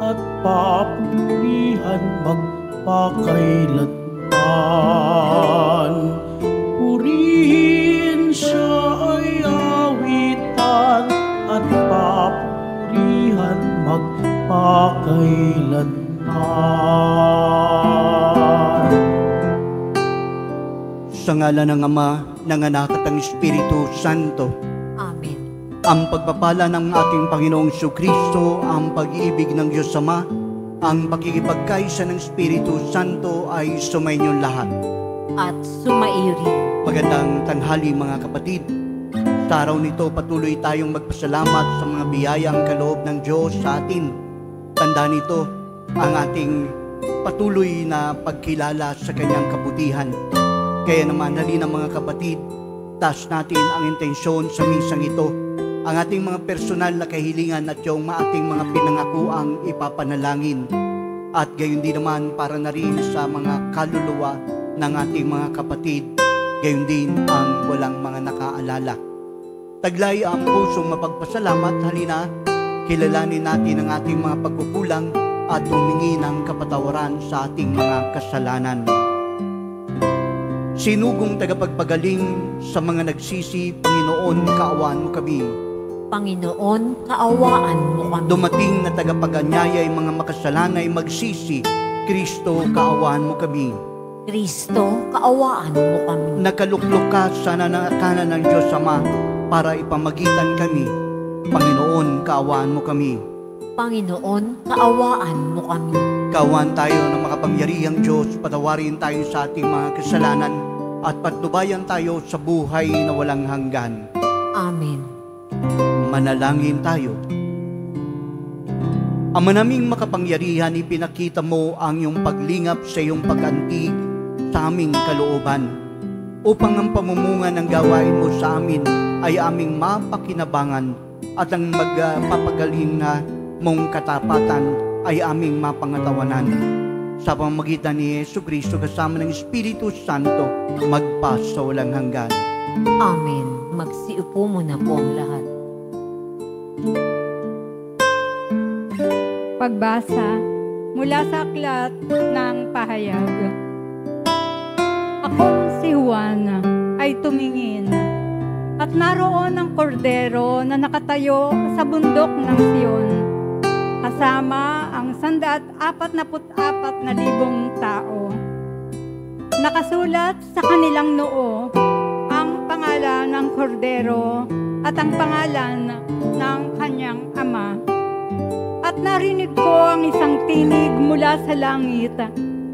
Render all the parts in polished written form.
at papurihan magpakailanman. Purihin siya ay awitan at papurihan magpakailanman. Sa ngalan ng Ama, ng Anak at ng Espiritu Santo. Amen. Ang pagpapala ng ating Panginoong Jesucristo, ang pag-ibig ng Diyos Ama, ang pakikipagkaisa ng Espiritu Santo ay sumainyo lahat. At sumaiyo rin. Magandang tanghali mga kapatid. Sa araw nito patuloy tayong magpasalamat sa mga biyayang kaloob ng Diyos sa atin. Tandaan nito ang ating patuloy na pagkilala sa kanyang kabutihan. Kaya naman halina mga kapatid, taas natin ang intensyon sa misang ito, ang ating mga personal na kahilingan at yung ating mga pinangakuang ipapanalangin. At gayon din naman para na rin sa mga kaluluwa ng ating mga kapatid, gayon din ang walang mga nakaalala. Taglay ang pusong mapagpasalamat, halina, kilalanin natin ang ating mga pagkukulang at humingi ng kapatawaran sa ating mga kasalanan. Sinugong tagapagpagaling sa mga nagsisi, Panginoon, kaawaan mo kami. Panginoon, kaawaan mo kami. Dumating na tagapaganyaya ay mga makasalanay magsisi, Kristo, kaawaan mo kami. Kristo, kaawaan mo kami. Nakaluklok ka sa kanan ng Diyos Ama para ipamagitan kami. Panginoon, kaawaan mo kami. Panginoon, kaawaan mo kami. Kaawaan tayo ng makapangyarihang Diyos, patawarin tayo sa ating mga kasalanan at patnubayan tayo sa buhay na walang hanggan. Amen. Manalangin tayo. Ama naming makapangyarihan, ipinakita mo ang iyong paglingap sa iyong pag-antig sa aming kalooban, upang ang pamumunga ng gawain mo sa amin ay aming mapakinabangan at ang magpapagaling na mong katapatan ay aming mapangatawanan. Sa pamamagitan ni Jesucristo kasama ng Espiritu Santo, magpa sa walang hanggan. Amen. Magsiupo muna po ang lahat. Pagbasa mula sa aklat ng pahayag. Akong si Juan ay tumingin at naroon ang kordero na nakatayo sa bundok ng Sion, kasama ang 144,000 tao. Nakasulat sa kanilang noo ang pangalan ng kordero at ang pangalan ng kanyang ama. At narinig ko ang isang tinig mula sa langit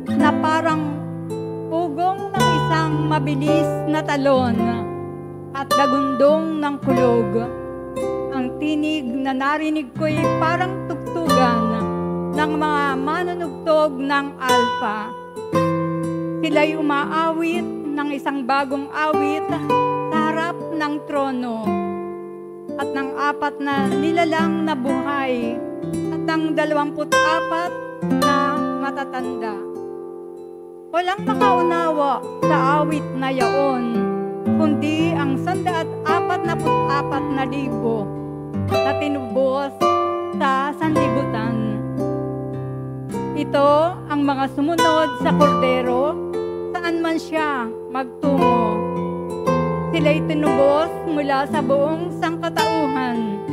na parang pugong ng isang mabilis na talon at dagundong ng kulog. Ang tinig na narinig ko'y parang tugtugan ng mga manunugtog ng alpa. Sila'y umaawit ng isang bagong awit sa harap ng trono at ng 4 na nilalang na buhay at ng 24 na matatanda. Walang makaunawa sa awit na yaon, kundi ang 144,000 na tinubos sa sanlibutan. Ito ang mga sumunod sa kordero saan man siya magtungo. Sila'y tinubos mula sa buong sangkatauhan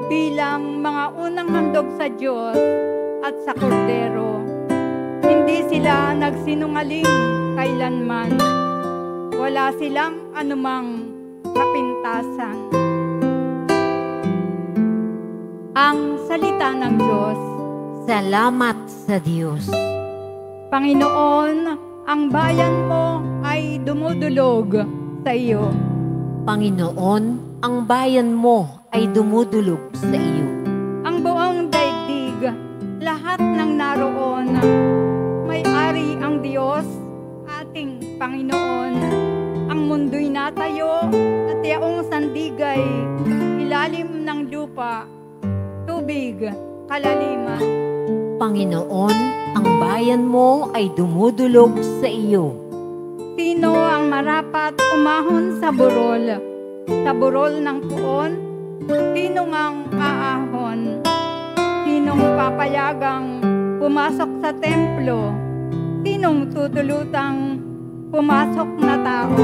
bilang mga unang handog sa Diyos at sa kordero. Hindi sila nagsinungaling kailanman. Wala silang anumang kapintasan. Ang salita ng Diyos. Salamat sa Diyos. Panginoon, ang bayan mo ay dumudulog sa iyo. Panginoon, ang bayan mo ay dumudulog sa iyo. Ang buong daigdig, lahat ng naroon, may-ari ang Diyos, ating Panginoon. Ang mundo'y natayo at yaong sandigay, ilalim ng lupa, tubig, kalaliman. Panginoon, ang bayan mo ay dumudulog sa iyo. Sino ang marapat umahon sa burol ng puon? Sino ngang aahon? Sino sinong papayagang pumasok sa templo? Sinong tutulutang pumasok na tao?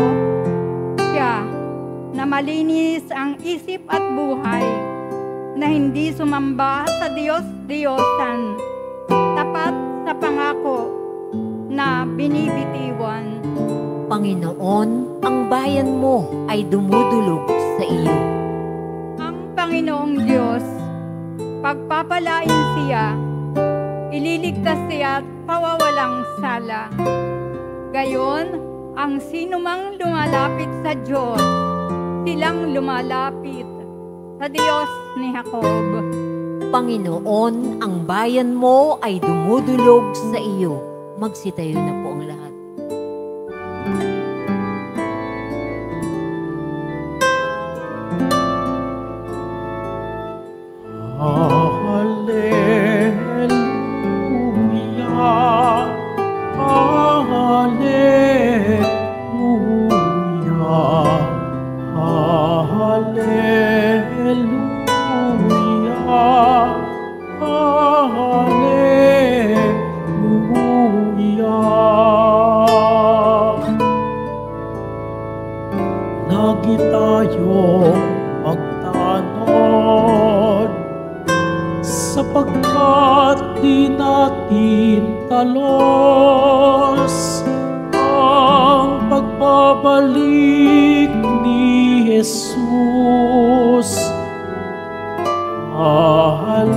Siya na malinis ang isip at buhay, na hindi sumamba sa Diyos-Diyosan, tapat sa pangako na binibitiwan. Panginoon, ang bayan mo ay dumudulog sa iyo. Ang Panginoong Diyos, pagpapalain siya, ililigtas siya at pawawalang sala. Gayon, ang sinumang lumalapit sa Diyos, silang lumalapit sa Diyos ni Jacob. Panginoon, ang bayan mo ay dumudulog sa iyo. Magsitayo na po ang lahat. Hallelujah, hallelujah, hallelujah, hallelujah. Lagi tayong magtanod, sapagkat di natin talos ang pagbabalik ni Jesus. Hallelujah,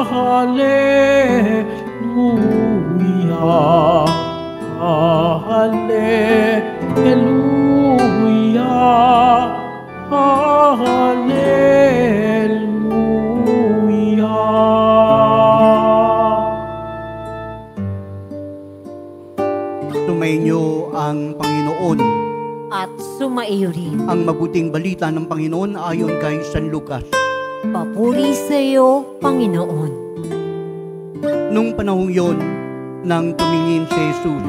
hallelujah, hallelujah, hallelujah. Sumainyo ang Panginoon. At sumaiyo rin. Ang mabuting balita ng Panginoon ayon kay San Lucas. Papuri sa iyo, Panginoon. Nung panahong yon, nang tumingin si Jesus,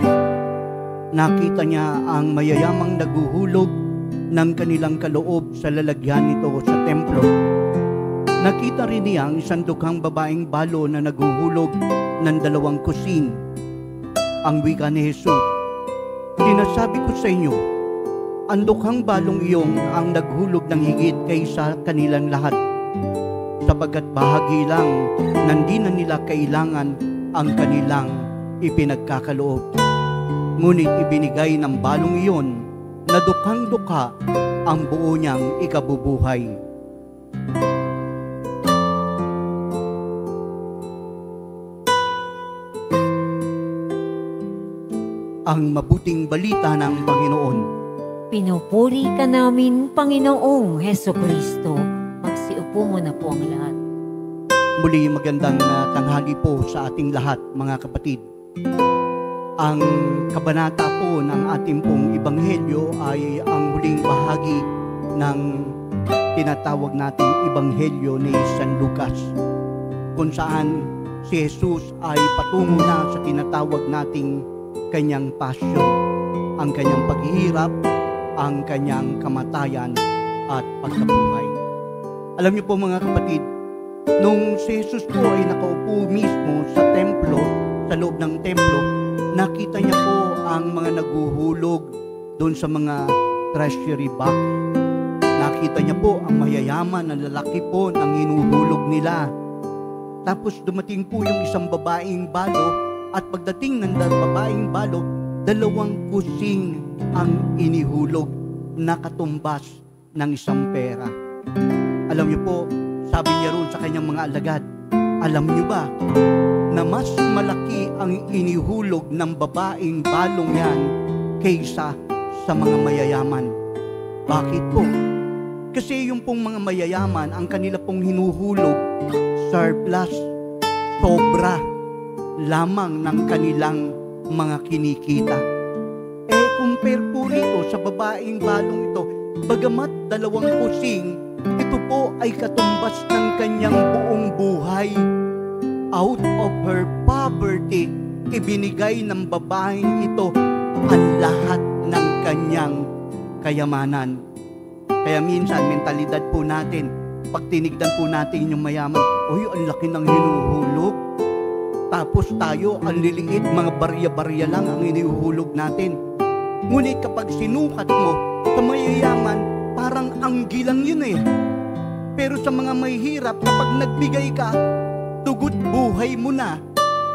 nakita niya ang mayayamang naguhulog ng kanilang kaloob sa lalagyan nito sa templo. Nakita rin niya ang isang dukhang babaeng balo na naguhulog ng 2 kusing. Ang wika ni Jesus, sinasabi ko sa inyo, ang dukhang balong iyong ang naghulog ng higit kaysa kanilang lahat, sapagkat bahagi lang nang di na nila kailangan ang kanilang ipinagkakaloob. Ngunit ibinigay ng balong iyon na dukhang-dukha ang buo niyang ikabubuhay. Ang mabuting balita ng Panginoon. Pinupuri ka namin, Panginoong Hesukristo. Magsiupo mo na po ang lahat. Muli magandang tanghali po sa ating lahat, mga kapatid. Ang kabanata po ng ating pong Ebanghelyo ay ang huling bahagi ng tinatawag nating Ebanghelyo ni San Lucas, kung saan si Jesus ay patungo na sa tinatawag nating kanyang passion, ang kanyang paghihirap, ang kanyang kamatayan at pagkabuhay. Alam niyo po mga kapatid, nung si Jesus po ay nakaupo mismo sa templo, sa loob ng templo, nakita niya po ang mga naguhulog doon sa mga treasury box. Nakita niya po ang mayayaman na lalaki po ng hinuhulog nila. Tapos dumating po yung isang babaeng balo, at pagdating ng babaeng balo, 2 kusing ang inihulog na katumbas ng isang pera. Alam niyo po, sabi niya roon sa kanyang mga alagad, alam niyo ba na mas malaki ang inihulog ng babaeng balong yan kaysa sa mga mayayaman? Bakit po? Kasi yung pong mga mayayaman, ang kanila pong hinuhulog, surplus, sobra lamang ng kanilang mga kinikita. Compare po rito sa babaeng balong ito, bagamat 2 kusing, ito po ay katumbas ng kanyang buong buhay. Out of her poverty, ibinigay ng babaeng ito ang lahat ng kanyang kayamanan. Kaya minsan, mentalidad po natin, pag tinignan po natin yung mayaman, uy, ang laki ng hinuhulog. Tapos tayo, ang liliit, mga barya-barya lang ang inihuhulog natin. Ngunit kapag sinukat mo sa mayayaman, parang anggi lang yun eh. Pero sa mga mahihirap, kapag nagbigay ka, tugot buhay mo na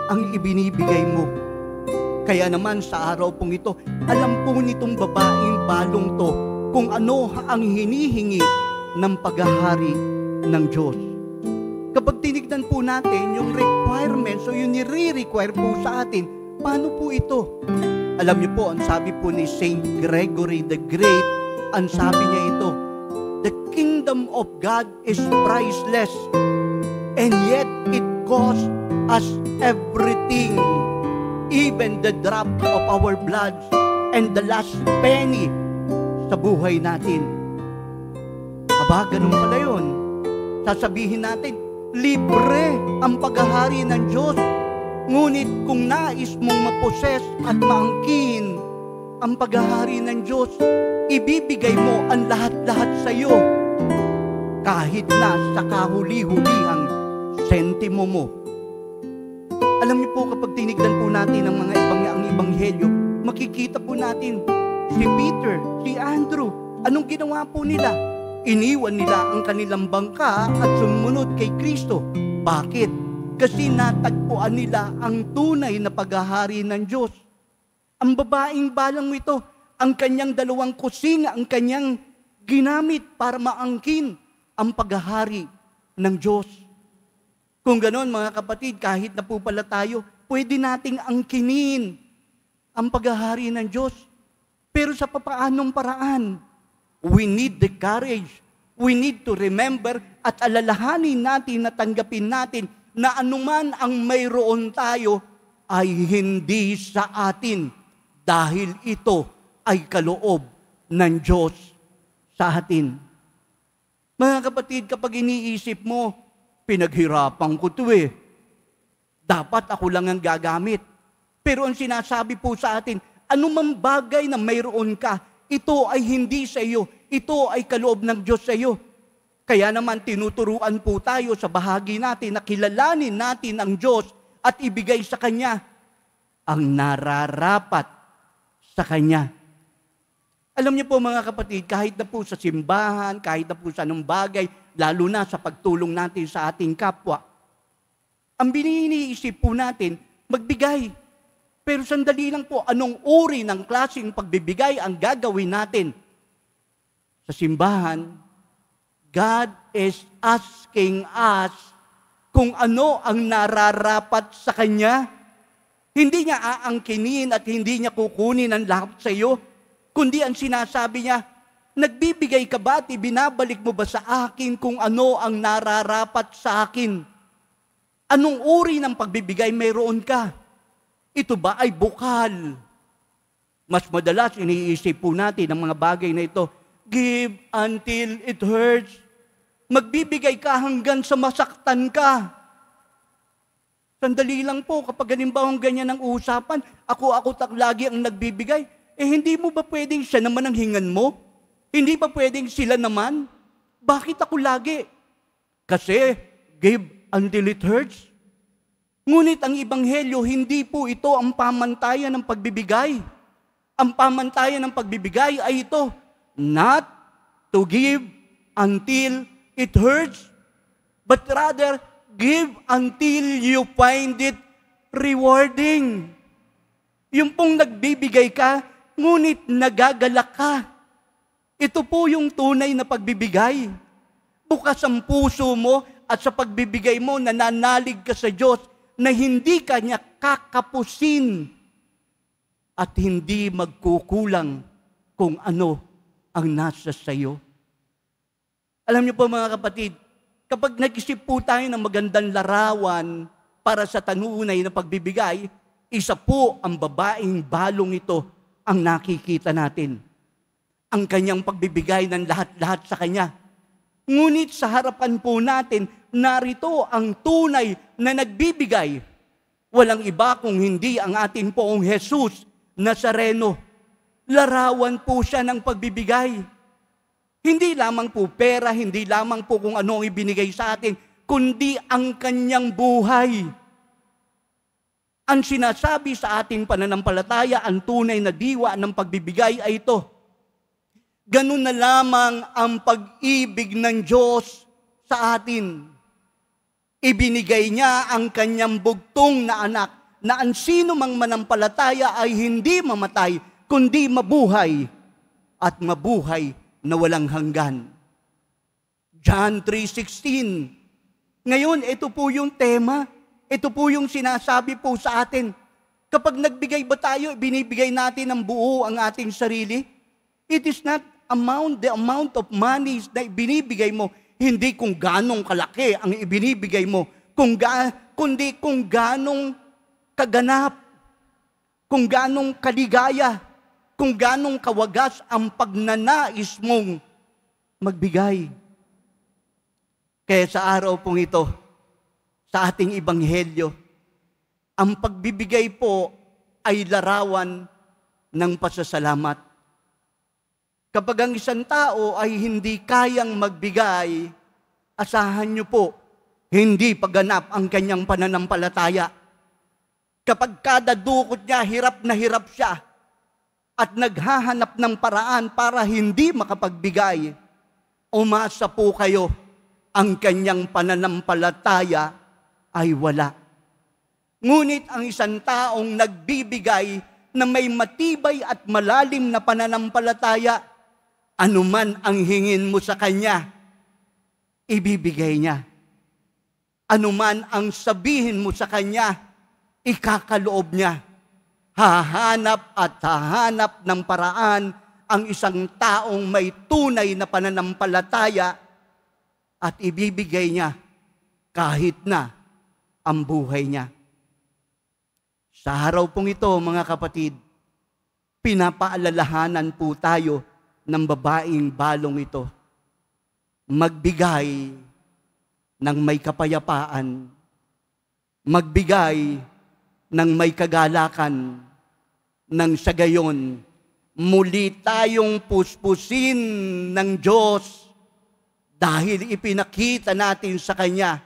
ang ibinibigay mo. Kaya naman sa araw pong ito, alam po nitong babaeng balong to kung ano ang hinihingi ng paghahari ng Diyos. Kapag tinignan po natin yung requirements o yung nire-require po sa atin, paano po ito? Alam niyo po, ang sabi po ni Saint Gregory the Great, ang sabi niya ito, the kingdom of God is priceless, and yet it costs us everything, even the drop of our blood and the last penny sa buhay natin. Aba, ganun pala yun. Sasabihin natin, libre ang paghahari ng Diyos. Ngunit kung nais mong maposes at maangkin ang paghahari ng Diyos, ibibigay mo ang lahat-lahat sa iyo, kahit na sa kahuli-hulihang sentimo mo. Alam niyo po, kapag tinignan po natin ang mga ang ebanghelyo, makikita po natin si Peter, si Andrew, anong ginawa po nila? Iniwan nila ang kanilang bangka at sumunod kay Kristo. Bakit? Kasi natagpuan nila ang tunay na paghahari ng Diyos. Ang babaeng balang ito, ang kanyang dalawang kusina, ang kanyang ginamit para maangkin ang paghahari ng Diyos. Kung ganon, mga kapatid, kahit na po pala tayo, pwede nating angkinin ang paghahari ng Diyos. Pero sa papaanong paraan? We need the courage. We need to remember at alalahanin natin na tanggapin natin na anuman ang mayroon tayo ay hindi sa atin dahil ito ay kaloob ng Diyos sa atin. Mga kapatid, kapag iniisip mo, pinaghirapan ko ito eh. Dapat ako lang ang gagamit. Pero ang sinasabi po sa atin, anumang bagay na mayroon ka, ito ay hindi sa iyo. Ito ay kaloob ng Diyos sa iyo. Kaya naman tinuturuan po tayo sa bahagi natin na kilalanin natin ang Diyos at ibigay sa Kanya ang nararapat sa Kanya. Alam niyo po mga kapatid, kahit na po sa simbahan, kahit na po sa anong bagay, lalo na sa pagtulong natin sa ating kapwa, ang biniisip po natin, magbigay. Pero sandali lang po, anong uri ng klaseng pagbibigay ang gagawin natin? Sa simbahan, God is asking us kung ano ang nararapat sa Kanya. Hindi niya aangkinin at hindi niya kukunin ang lahat sa iyo, kundi ang sinasabi niya, nagbibigay ka ba at ibinabalik mo ba sa akin kung ano ang nararapat sa akin? Anong uri ng pagbibigay mayroon ka? Ito ba ay bukal? Mas madalas iniisip po natin ang mga bagay na ito, give until it hurts. Magbibigay ka hanggang sa masaktan ka. Sandali lang po, kapag halimbawang ganyan ang usapan, ako lagi ang nagbibigay, hindi mo ba pwedeng siya naman ang hingan mo? Hindi ba pwedeng sila naman? Bakit ako lagi? Kasi, give until it hurts. Ngunit ang Ebanghelyo, hindi po ito ang pamantayan ng pagbibigay. Ang pamantayan ng pagbibigay ay ito, not to give until it hurts, but rather, give until you find it rewarding. Yung pong nagbibigay ka, ngunit nagagalak ka. Ito po yung tunay na pagbibigay. Bukas ang puso mo at sa pagbibigay mo, nananalig ka sa Diyos na hindi ka niya kakapusin at hindi magkukulang kung ano ang nasa sayo. Alam niyo po mga kapatid, kapag nag-isip po tayo ng magandang larawan para sa tanunay na pagbibigay, isa po ang babaeng balong ito ang nakikita natin. Ang kanyang pagbibigay ng lahat-lahat sa Kanya. Ngunit sa harapan po natin, narito ang tunay na nagbibigay. Walang iba kung hindi ang ating poong Jesus Nazareno. Larawan po siya ng pagbibigay. Hindi lamang po pera, hindi lamang po kung ano ang ibinigay sa atin, kundi ang kanyang buhay. Ang sinasabi sa ating pananampalataya, ang tunay na diwa ng pagbibigay ay ito. Ganun na lamang ang pag-ibig ng Diyos sa atin. Ibinigay niya ang kanyang bugtong na anak, na ang sino mang manampalataya ay hindi mamatay, kundi mabuhay, at mabuhay na walang hanggan. John 3:16. Ngayon, ito po yung tema. Ito po yung sinasabi po sa atin. Kapag nagbigay ba tayo, binibigay natin ang buo ang ating sarili? It is not the amount of money na binibigay mo, hindi kung ganong kalaki ang ibinibigay mo, kundi kung ganong kaganap, kung ganong kaligaya, kung ganong kawagas ang pagnanais mong magbigay. Kaya sa araw pong ito, sa ating ebanghelyo, ang pagbibigay po ay larawan ng pasasalamat. Kapag ang isang tao ay hindi kayang magbigay, asahan niyo po, hindi paganap ang kanyang pananampalataya. Kapag kada dukot niya, hirap na hirap siya, at naghahanap ng paraan para hindi makapagbigay, umasa po kayo, ang kanyang pananampalataya ay wala. Ngunit ang isang taong nagbibigay na may matibay at malalim na pananampalataya, anuman ang hingin mo sa kanya, ibibigay niya. Anuman ang sabihin mo sa kanya, ikakaloob niya. Hahanap at hahanap ng paraan ang isang taong may tunay na pananampalataya at ibibigay niya kahit na ang buhay niya. Sa araw pong ito, mga kapatid, pinapaalalahanan po tayo ng babaeng balong ito. Magbigay ng may kapayapaan, magbigay ng may kagalakan, nang sa gayon, muli tayong puspusin ng Diyos dahil ipinakita natin sa Kanya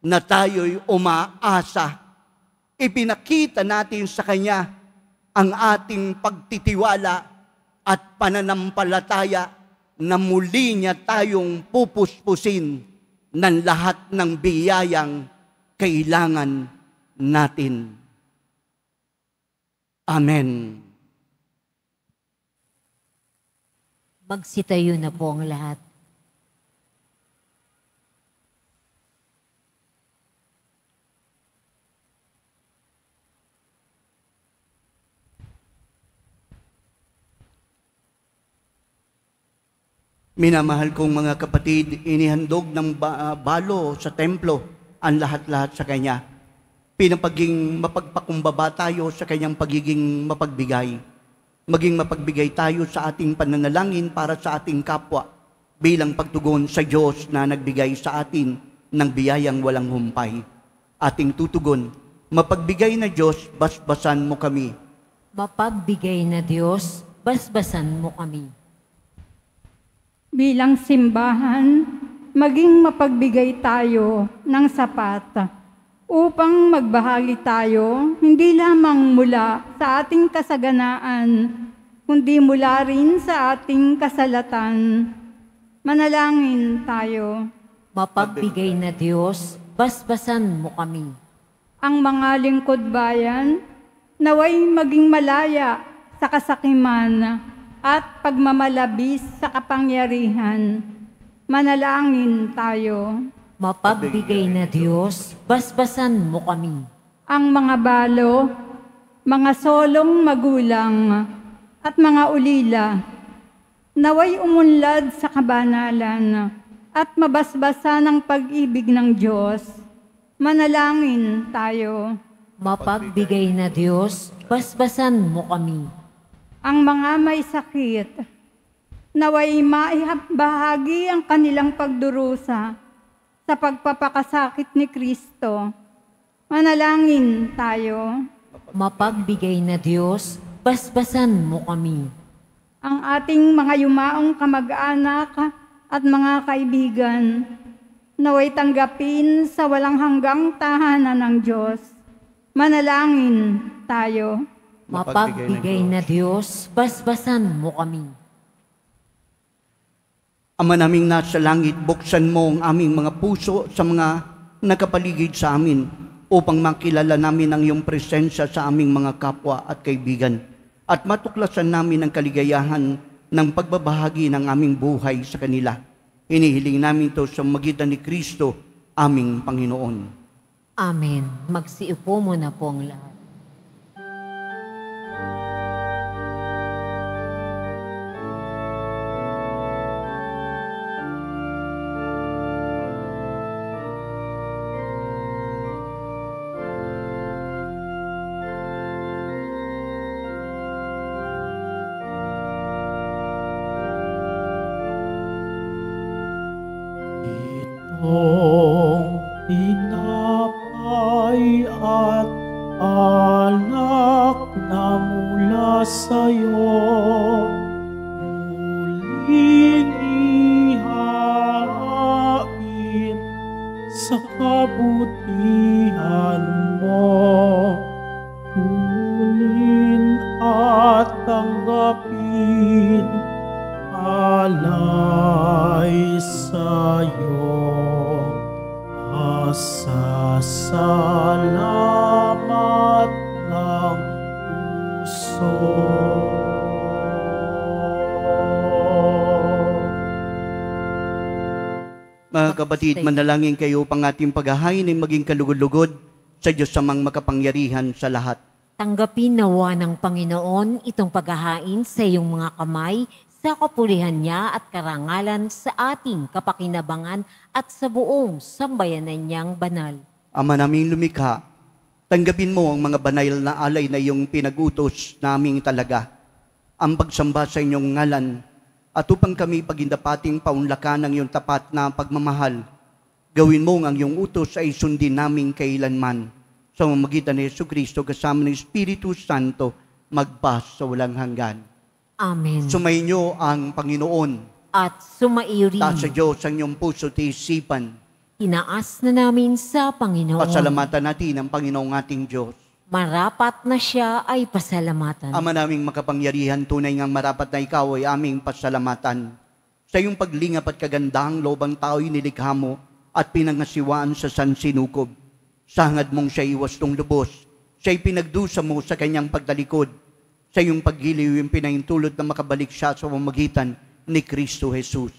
na tayo'y umaasa. Ipinakita natin sa Kanya ang ating pagtitiwala at pananampalataya na muli niya tayong pupuspusin ng lahat ng biyayang kailangan natin. Amen. Magsitayo na po ang lahat. Minamahal kong mga kapatid, inihandog ng balo sa templo ang lahat-lahat sa Kanya. Pinapaging mapagpakumbaba tayo sa Kanyang pagiging mapagbigay. Maging mapagbigay tayo sa ating pananalangin para sa ating kapwa bilang pagtugon sa Diyos na nagbigay sa atin ng biyayang walang humpay. Ating tutugon, mapagbigay na Diyos, basbasan mo kami. Mapagbigay na Diyos, basbasan mo kami. Bilang simbahan, maging mapagbigay tayo ng sapat upang magbahagi tayo hindi lamang mula sa ating kasaganaan, kundi mula rin sa ating kasalatan. Manalangin tayo. Mapagbigay na Diyos, basbasan mo kami. Ang mga lingkod bayan, naway maging malaya sa kasakiman at pagmamalabis sa kapangyarihan. Manalangin tayo. Mapagbigay na Diyos, basbasan mo kami. Ang mga balo, mga solong magulang, at mga ulila, naway umunlad sa kabanalan at mabasbasa ng pag-ibig ng Diyos. Manalangin tayo. Mapagbigay na Diyos, basbasan mo kami. Ang mga may sakit, naway maibahagi ang kanilang pagdurusa sa pagpapakasakit ni Kristo. Manalangin tayo. Mapagbigay na Diyos, basbasan mo kami. ang ating mga yumaong kamag-anak at mga kaibigan, naway tanggapin sa walang hanggang tahanan ng Diyos. Manalangin tayo. Mapagbigay na Diyos, basbasan mo kami. Ama naming nasa langit, buksan mo ang aming mga puso sa mga nakapaligid sa amin upang makilala namin ang iyong presensya sa aming mga kapwa at kaibigan at matuklasan namin ang kaligayahan ng pagbabahagi ng aming buhay sa kanila. Hinihiling namin ito sa magitan ni Kristo, aming Panginoon. Amen. Magsiupo mo na po ang lahat. Itong tinapay at alak na mula sa'yo, muling ihain sa kabutihan mo. Kunin at tanggapin alay sa'yo. Pasasalamat ng puso. Mga kapatid, manalangin kayo upang ating paghahain ay maging kalugod-lugod sa Diyos samang makapangyarihan sa lahat. Tanggapin nawa ng Panginoon itong paghahain sa iyong mga kamay sa kapulihan niya at karangalan sa ating kapakinabangan at sa buong sambayanan niyang banal. Ama naming lumikha, tanggapin mo ang mga banal na alay na iyong pinag-utos naming talaga, ang pagsamba sa inyong ngalan, at upang kami pagindapating paunlakan ng iyong tapat na pagmamahal, gawin mo ang iyong utos ay sundin naming kailanman. Sa mamagitan ni Jesucristo kasama ng Espiritu Santo, magpas sa walang hanggan. Amen. Sumainyo ang Panginoon. At sumaiyo rin. Taas sa Diyos ang iyong puso at isipan. Tinaas na namin sa Panginoon. Pasalamatan natin ang Panginoong ating Diyos. Marapat na siya ay pasalamatan. Ama naming makapangyarihan, tunay ngang marapat na ikaw ay aming pasalamatan. Sa iyong paglingap at kagandahang loob ang tao'y nilikha mo at pinangasiwaan sa sansinukob. Sa hangad mong siya iwastong lubos, siya'y pinagdusa mo sa kanyang pagtalikod. Sa iyong paggiliw yung pinahintulot na makabalik siya sa pamamagitan ni Kristo Jesus.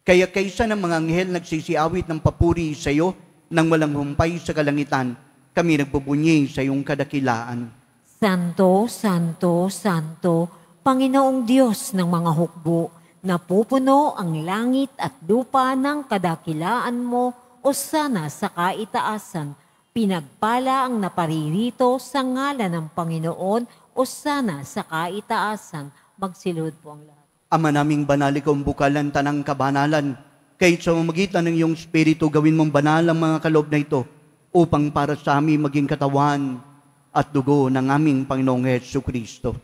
Kaya kaysa ng mga anghel nagsisiawit ng papuri sa iyo nang walang humpay sa kalangitan, kami nagbubunyi sa iyong kadakilaan. Santo, Santo, Santo, Panginoong Diyos ng mga hukbo, napupuno ang langit at lupa ng kadakilaan mo o sana sa kaitaasan. Pinagpala ang naparirito sa ngalan ng Panginoon o sana sa kaitaasan. Magsilod po ang lahat. Ama naming banal, ikaw ang bukalan tanang kabanalan. Kahit sa mamagitan ng iyong Espiritu, gawin mong banal ang mga kaloob na ito upang para sa amin maging katawan at dugo ng aming Panginoong Jesucristo.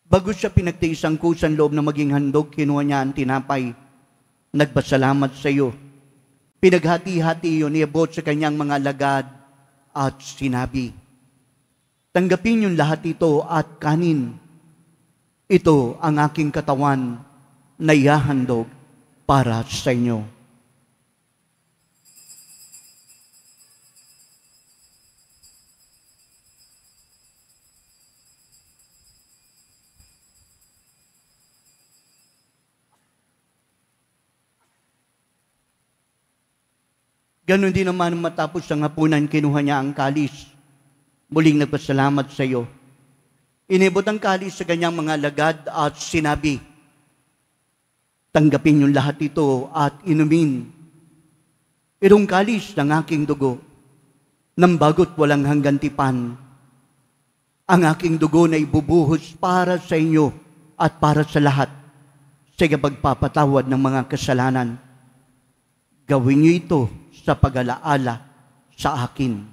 Bago siya pinagtiis ang kusang loob na maging handog, kinuha niya ang tinapay. Nagpasalamat sa iyo. Pinaghati-hati iyon, iabot sa kanyang mga alagad at sinabi, tanggapin yung lahat ito at kanin. Ito ang aking katawan na ihahandog para sa inyo. Ganon din naman matapos ang hapunan, kinuha niya ang kalis. Muling nagpasalamat sa iyo. Inibot ang kalis sa kanyang mga lagad at sinabi, tanggapin yung lahat ito at inumin. Itong kalis ng aking dugo, ng bago't walang hanggan tipan. Ang aking dugo na ibubuhos para sa inyo at para sa lahat sa pagpapatawad ng mga kasalanan. Gawin niyo ito sa pag-alaala sa akin.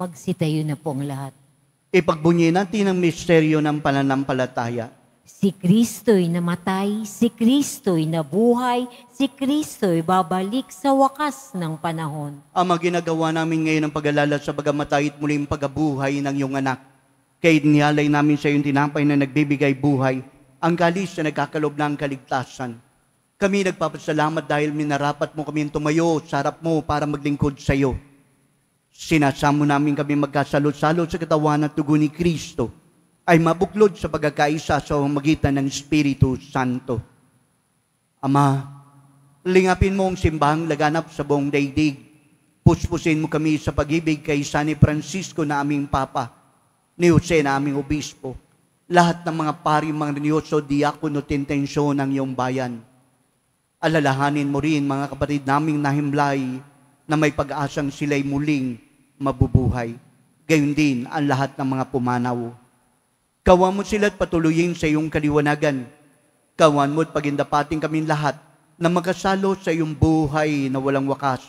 Magsitayo na po ang lahat. Ipagbunyi natin ang misteryo ng pananampalataya. Si Kristo'y namatay, si Kristo'y nabuhay, si Kristo'y babalik sa wakas ng panahon. Ama, ginagawa namin ngayon ang pag-alala sa pagamatay at muling pagabuhay ng iyong anak. Kaya niyalay namin sa iyong tinapay na nagbibigay buhay, ang kalis na nagkakalob ng kaligtasan. Kami nagpapasalamat dahil minarapat mo kami tumayo sa harap mo para maglingkod sa iyo. Sinasamo namin kami magkasalot-salot sa katawan at dugo ni Kristo ay mabuklod sa pagkakaisa sa magitan ng Espiritu Santo. Ama, lingapin mo ang simbahang laganap sa buong daigdig. Puspusin mo kami sa pag-ibig kay San Francisco na aming Papa, ni Jose na aming Obispo, lahat ng mga pari, mga religyoso, diakono at intensyon ng iyong bayan. Alalahanin mo rin mga kapatid naming nahimlay na may pag-asang sila'y muling mabubuhay. Gayon din ang lahat ng mga pumanaw. Kawan mo sila at patuloyin sa iyong kaliwanagan. Kawan mo at pagindapating kaming lahat na makasalo sa iyong buhay na walang wakas.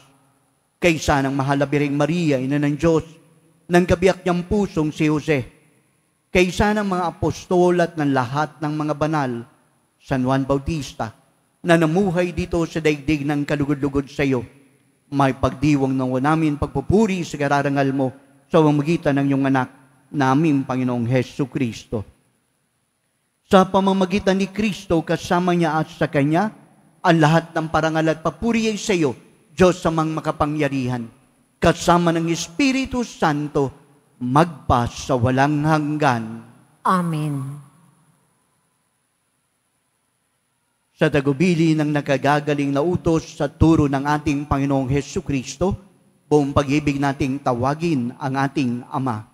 Kaysa ng mahalabiring Maria, ina ng Diyos, ng kabiyak niyang pusong si Jose. Kaysa ng mga apostol at ng lahat ng mga banal, San Juan Bautista, na namuhay dito sa daigdig ng kalugod-lugod sa iyo. May pagdiwang ng namin pagpupuri sa kararangal mo sa pamamagitan ng iyong anak, naming Panginoong Hesus Kristo. Sa pamamagitan ni Kristo, kasama niya at sa Kanya, ang lahat ng parangal at papuri ay sa iyo, Diyos amang makapangyarihan, kasama ng Espiritu Santo, magpa sa walang hanggan. Amen. Sa tagubili ng nakagagaling na utos sa turo ng ating Panginoong Hesus Kristo, buong pag-ibig nating tawagin ang ating Ama.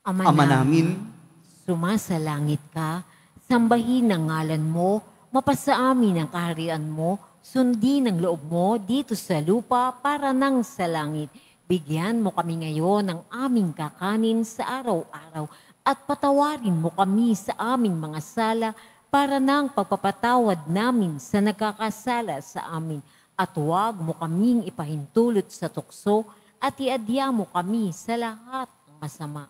Ama namin, sumasalangit ka, sambahin ang ngalan mo, mapasa amin ang kaharian mo, sundin ang loob mo dito sa lupa para nang sa langit. Bigyan mo kami ngayon ng aming kakanin sa araw-araw at patawarin mo kami sa aming mga sala para nang pagpapatawad namin sa nagkakasala sa amin. At huwag mo kaming ipahintulot sa tukso at iadya mo kami sa lahat ng masama.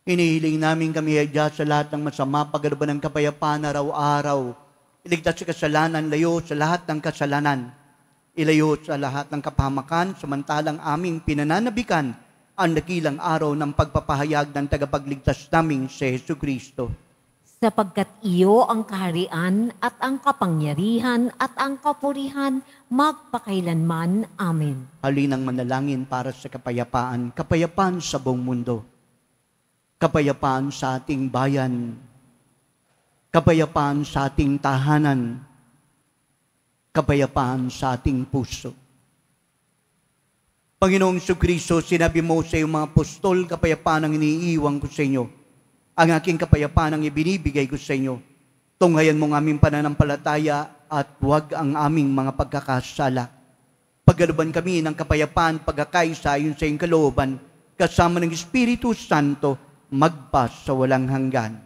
inihiling namin kami adya sa lahat ng masama, pagkaroon ng kapayapaan araw-araw. Iligtas sa kasalanan, layo sa lahat ng kasalanan. Ilayo sa lahat ng kapahamakan, samantalang aming pinananabikan ang dakilang araw ng pagpapahayag ng tagapagligtas naming si Hesus Kristo. Sapagkat iyo ang kaharian at ang kapangyarihan at ang kapurihan magpakailanman. Amen. Halinang manalangin para sa kapayapaan, kapayapaan sa buong mundo. Kapayapaan sa ating bayan, kapayapaan sa ating tahanan, kapayapaan sa ating puso. Panginoong Jesucristo, sinabi mo sa iyong mga apostol, kapayapaan ang iniiwan ko sa inyo. Ang aking kapayapaan ang ibinibigay ko sa inyo. Tunghayan mo ang aming pananampalataya at huwag ang aming mga pagkakasala. Paggaluban kami ng kapayapaan, pagkakaisa ayon sa iyong kalooban, kasama ng Espiritu Santo, magpa sa walang hanggan.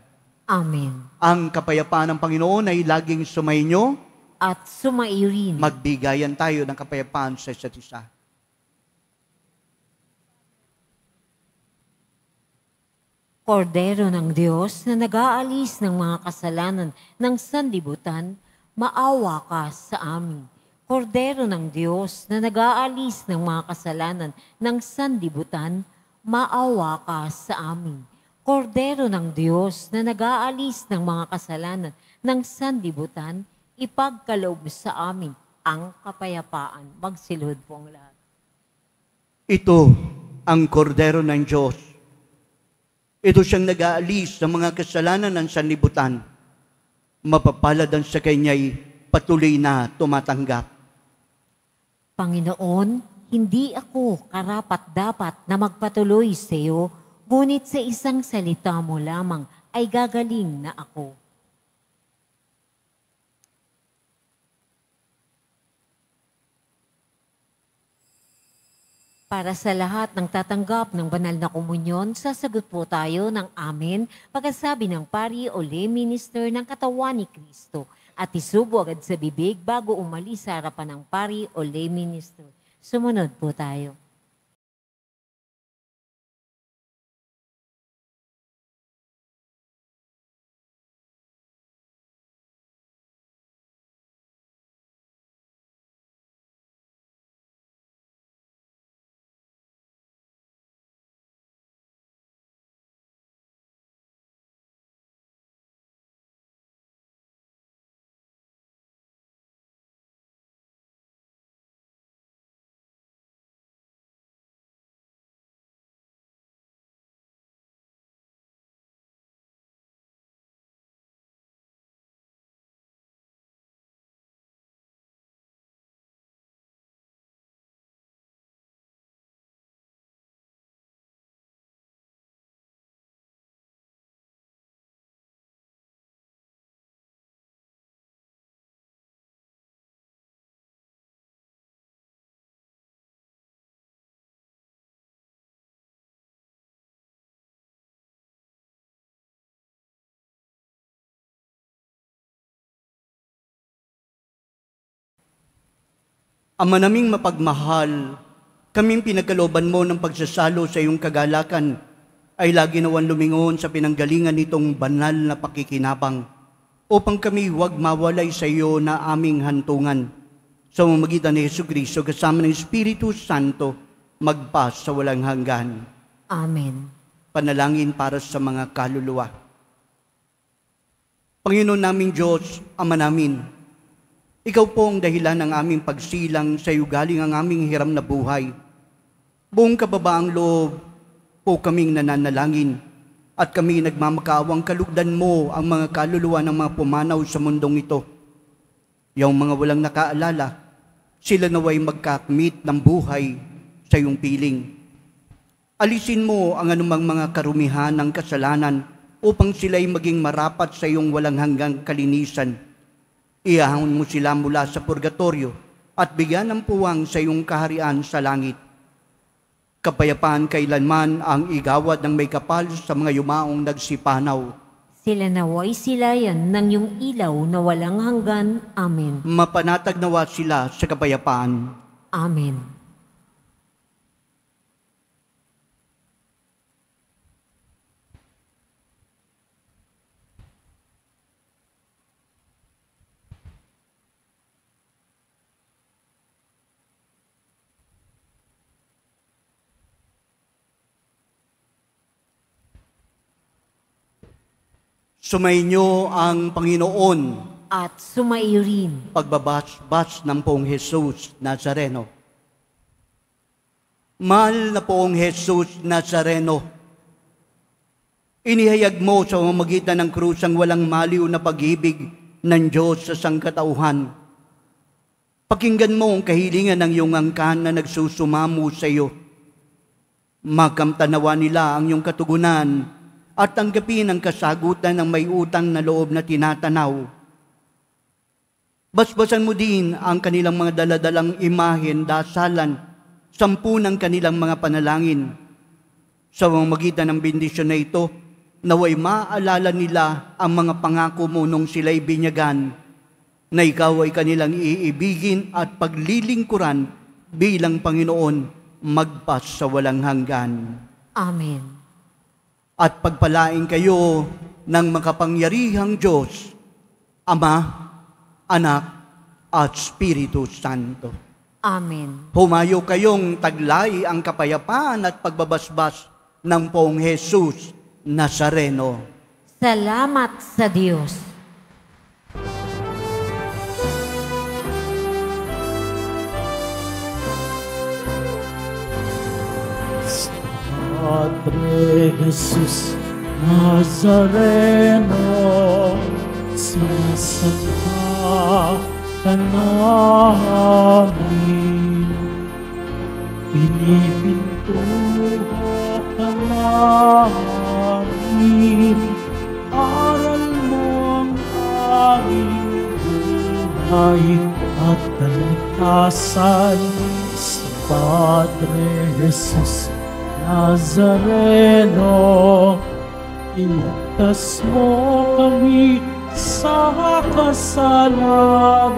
Amen. Ang kapayapaan ng Panginoon ay laging sumainyo. At sumairin. Magbigayan tayo ng kapayapaan sa isa't isa. Kordero ng Diyos na nag-aalis ng mga kasalanan ng sanlibutan, maawa ka sa amin. Kordero ng Diyos na nag-aalis ng mga kasalanan ng sanlibutan, maawa ka sa amin. Kordero ng Diyos na nag-aalis ng mga kasalanan ng sanlibutan, ipagkaloob sa amin ang kapayapaan. Magsilhod po ang lahat. Ito ang kordero ng Diyos. Ito siyang nag-aalis ng mga kasalanan ng sanlibutan. Mapapalad ang sa kanya'y patuloy na tumatanggap. Panginoon, hindi ako karapat-dapat na magpatuloy sa iyo, ngunit sa isang salita mo lamang ay gagaling na ako. Para sa lahat ng tatanggap ng banal na komunyon, sasagot po tayo ng amen pagkasabi ng pari o lay minister ng katawan ni Kristo at isubo agad sa bibig bago umalis sa harapan ng pari o lay minister. Sumunod po tayo. Ama naming mapagmahal, kaming pinagkalooban mo ng pagsasalo sa iyong kagalakan ay lagi nawan lumingon sa pinanggalingan nitong banal na pakikinabang upang kami huwag mawalay sa iyo na aming hantungan. Sa mamagitan ni Jesucristo kasama ng Espiritu Santo, magpas sa walang hanggan. Amen. Panalangin para sa mga kaluluwa. Panginoon naming Diyos, Ama namin, Ikaw po ang dahilan ng aming pagsilang sa iyo galing ang aming hiram na buhay. Buong kababaang loob po kaming nananalangin at kami nagmamakawang kalugdan mo ang mga kaluluwa ng mga pumanaw sa mundong ito. Yung mga walang nakaalala, sila naway magkakamit ng buhay sa iyong piling. Alisin mo ang anumang mga karumihan ng kasalanan upang sila'y maging marapat sa iyong walang hanggang kalinisan. Iahon mo sila mula sa purgatorio at bigyan ng puwang sa iyong kaharian sa langit. Kapayapaan kailanman ang igawad ng may kapal sa mga yumaong nagsipanaw. Sila naway silayan ng iyong ilaw na walang hanggan. Amen. Mapanatag nawa sila sa kapayapaan. Amen. Sumainyo ang Panginoon. At sumairin. Pagbabas-bas ng Poong Jesus Nazareno. Mahal na Poong Jesus Nazareno, inihayag mo sa pamamagitan ng krus ang walang maliw na pag-ibig ng Diyos sa sangkatauhan. Pakinggan mo ang kahilingan ng iyong angkan na nagsusumamo sa iyo. Makamtanawa nila ang iyong katugunan at tanggapin ang kasagutan ng may utang na loob na tinatanaw. Basbasan mo din ang kanilang mga daladalang imahen, dasalan, 10 ng kanilang mga panalangin. Sa pamamagitan ng bendisyon na ito, naway maalala nila ang mga pangako mo nung sila'y binyagan, na ikaw ay kanilang iibigin at paglilingkuran bilang Panginoon magpas sa walang hanggan. Amen. At pagpalain kayo ng makapangyarihang Diyos, Ama, Anak, at Espiritu Santo. Amen. Humayo kayong taglay ang kapayapaan at pagbabasbas ng Poong Jesus Nazareno. Salamat sa Diyos. Padre Jesus Nazareno, sinasamba ka namin. Pinipintuho ka namin, aral mo ang aming buhay at kaligtasan sa Padre Jesus Nazareno. Iligtas mo kami sa kasalanan.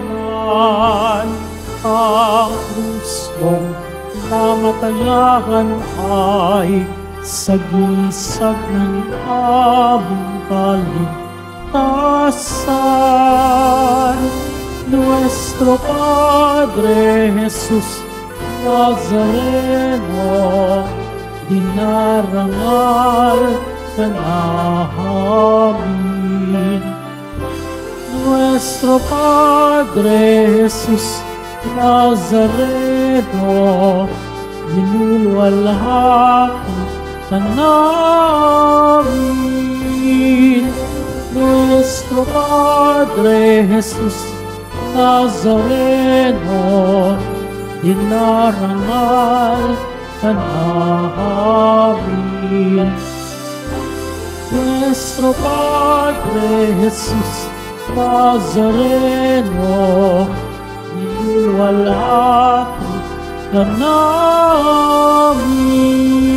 Ang krus mong namatayan ay sagisag ng aming kaligtasan. Nuestro Padre Jesus Nazareno, dinarangal ka namin. Nuestro Padre Jesus Nazareno, niluwalhati ka namin. Nuestro Padre Jesus Nazareno, dinarangal ka namin. Nuestro Padre Jesus Nazareno, niluwalhati ka namin.